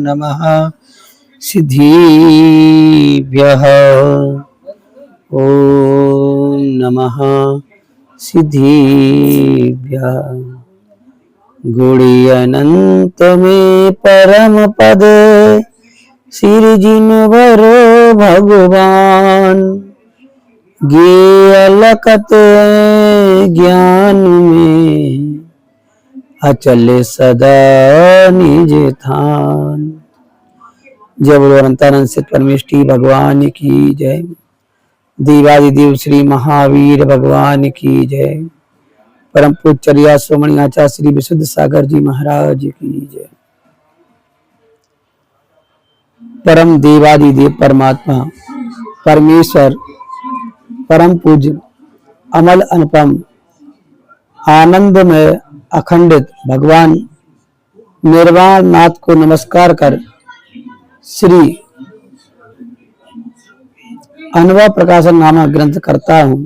नमः सिद्धिभ्यः। ओम नमः सिद्धिभ्यः। गुणी अनंत में परम पद सिरजिनवर भगवान। गे अलकत ज्ञान में अचल सदा निज थान। जय बोलो अनंतानंद सत परमेष्टि भगवान की जय। देवादिदेव श्री महावीर भगवान की जय। परम पूज्य सोमणी आचार्य श्री विशुद्ध सागर जी महाराज की जय। परम देवादिदेव परमात्मा परमेश्वर परम पूज्य अमल अनुपम आनंदमय अखंडित भगवान निर्वाण नाथ को नमस्कार कर श्री अनुभव प्रकाशन नामक ग्रंथ करता हूँ,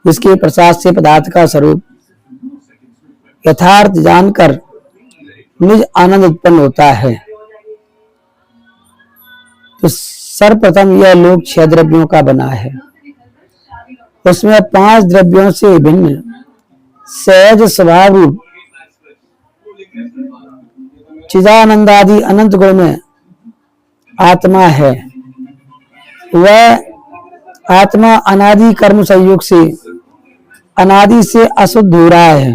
जिसके प्रसाद से पदार्थ का स्वरूप यथार्थ जानकर निज आनंद उत्पन्न होता है। तो सर्वप्रथम यह लोक 6 द्रव्यों का बना है। उसमें 5 द्रव्यों से भिन्न सहज स्वभाव रूप चिदानंदादि अनंत गुण में आत्मा है। वह आत्मा अनादि कर्म संयोग से अनादि से अशुद्ध हो रहा है।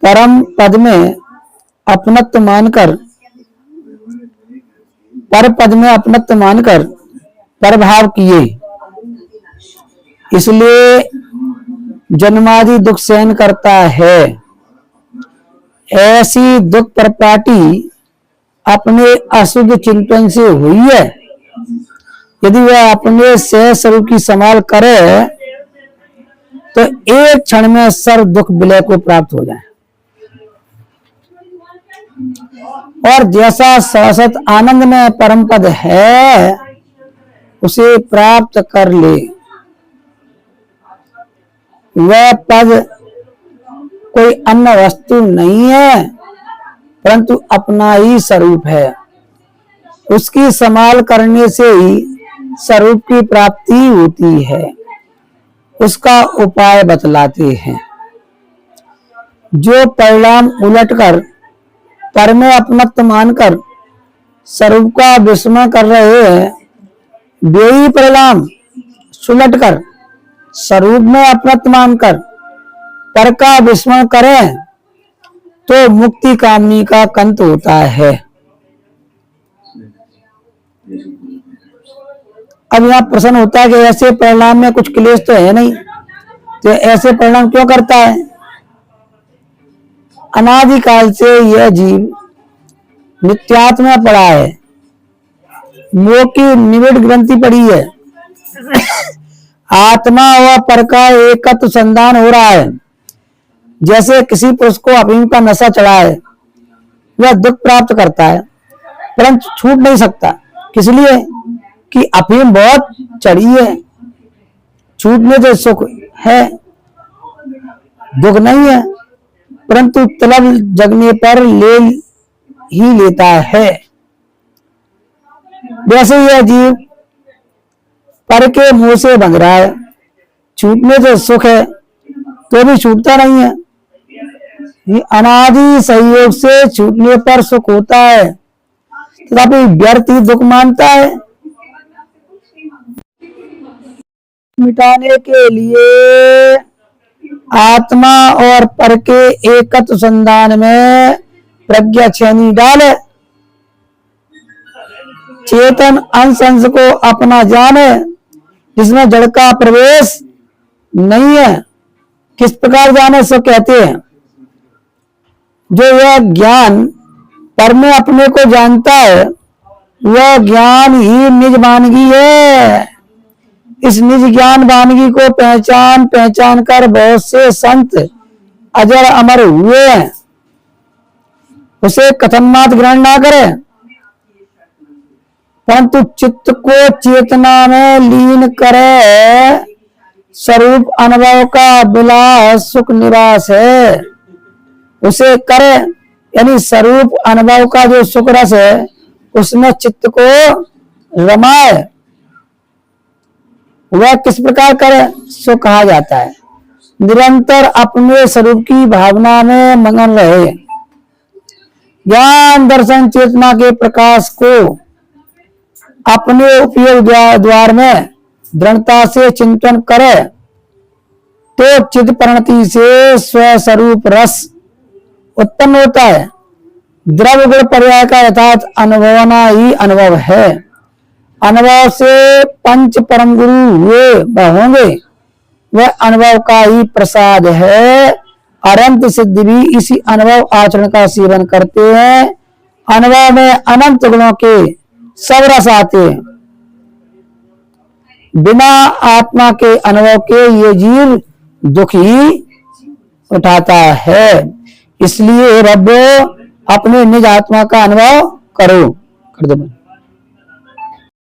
परम पद में अपनत्व मानकर परभाव किए, इसलिए जन्मादि दुख सहन करता है। ऐसी दुख परपाटी अपने अशुद्ध चिंतन से हुई है। यदि वह अपने सह स्वरूप की संभाल करे तो एक क्षण में सर्व दुख विलय को प्राप्त हो जाए और जैसा शाश्वत आनंद में परम पद है उसे प्राप्त कर ले। वह पद कोई अन्य वस्तु नहीं है, परंतु अपना ही स्वरूप है। उसकी संभाल करने से ही स्वरूप की प्राप्ति होती है। उसका उपाय बतलाते हैं। जो परिणाम उलटकर पर में अपनत्व मानकर स्वरूप का विस्मय कर रहे हैं, वे ही परिणाम सुलटकर स्वरूप में अपनत्व मानकर पर का विस्मय करें तो मुक्ति कामनी का कंत होता है। अब यहाँ प्रश्न होता है कि ऐसे परिणाम में कुछ क्लेश तो है नहीं, तो ऐसे परिणाम क्यों करता है? अनादिकाल से यह जीव नित्यात्म में पड़ा है, मोह की निविड़ ग्रंथि पड़ी है। आत्मा व पर का एकत्व संधान हो रहा है। जैसे किसी पुरुष को अफीम का नशा चढ़ा है, वह दुख प्राप्त करता है परंतु छूट नहीं सकता। किस लिए? कि अफीम बहुत चढ़ी है। छूटने से सुख है, दुख नहीं है, परंतु तलब जगने पर ले ही लेता है। वैसे यह जीव पर के मुंह से बंध रहा है, छूटने से सुख है तो भी छूटता नहीं है। ये अनादि संयोग से छूटने पर सुख होता है, तथापि व्यर्थ ही दुख मानता है। मिटाने के लिए आत्मा और पर के एकत्व संधान में प्रज्ञा छेनी डाले। चेतन अंश अंश को अपना जाने, जिसमें जड़ का प्रवेश नहीं है। किस प्रकार जाने सो कहते हैं? जो यह ज्ञान पर में अपने को जानता है, वह ज्ञान ही निज वानगी है। इस निज ज्ञान वानगी को पहचान पहचान कर बहुत से संत अजर अमर हुए हैं। उसे कथन मात्र ग्रहण ना करें, परंतु चित्त को चेतना में लीन करे स्वरूप अनुभव का विलास सुख निवास है, उसे करे, यानी स्वरूप अनुभव का जो सुख रस है उसमें चित्त को रमाए, वह किस प्रकार करे, सो कहा जाता है निरंतर अपने स्वरूप की भावना में मगन रहे, ज्ञान दर्शन चेतना के प्रकाश को अपने उपयोग द्वार में दृढ़ता से चिंतन करे, तो चित्त परिणति से स्वस्वरूप रस उत्पन्न होता है। द्रव्य गुण पर्याय का यथार्थ अनुभवना ही अनुभव है। अनुभव से पंच परम गुरु हुए व होंगे, वह अनुभव का ही प्रसाद है। अनंत सिद्धि भी इसी अनुभव आचरण का सेवन करते हैं। अनुभव में अनंत गुणों के सब रस आते हैं। बिना आत्मा के अनुभव के ये जीव दुख ही उठाता है। इसलिए रब अपने निज आत्मा का अनुभव करो, कर दो।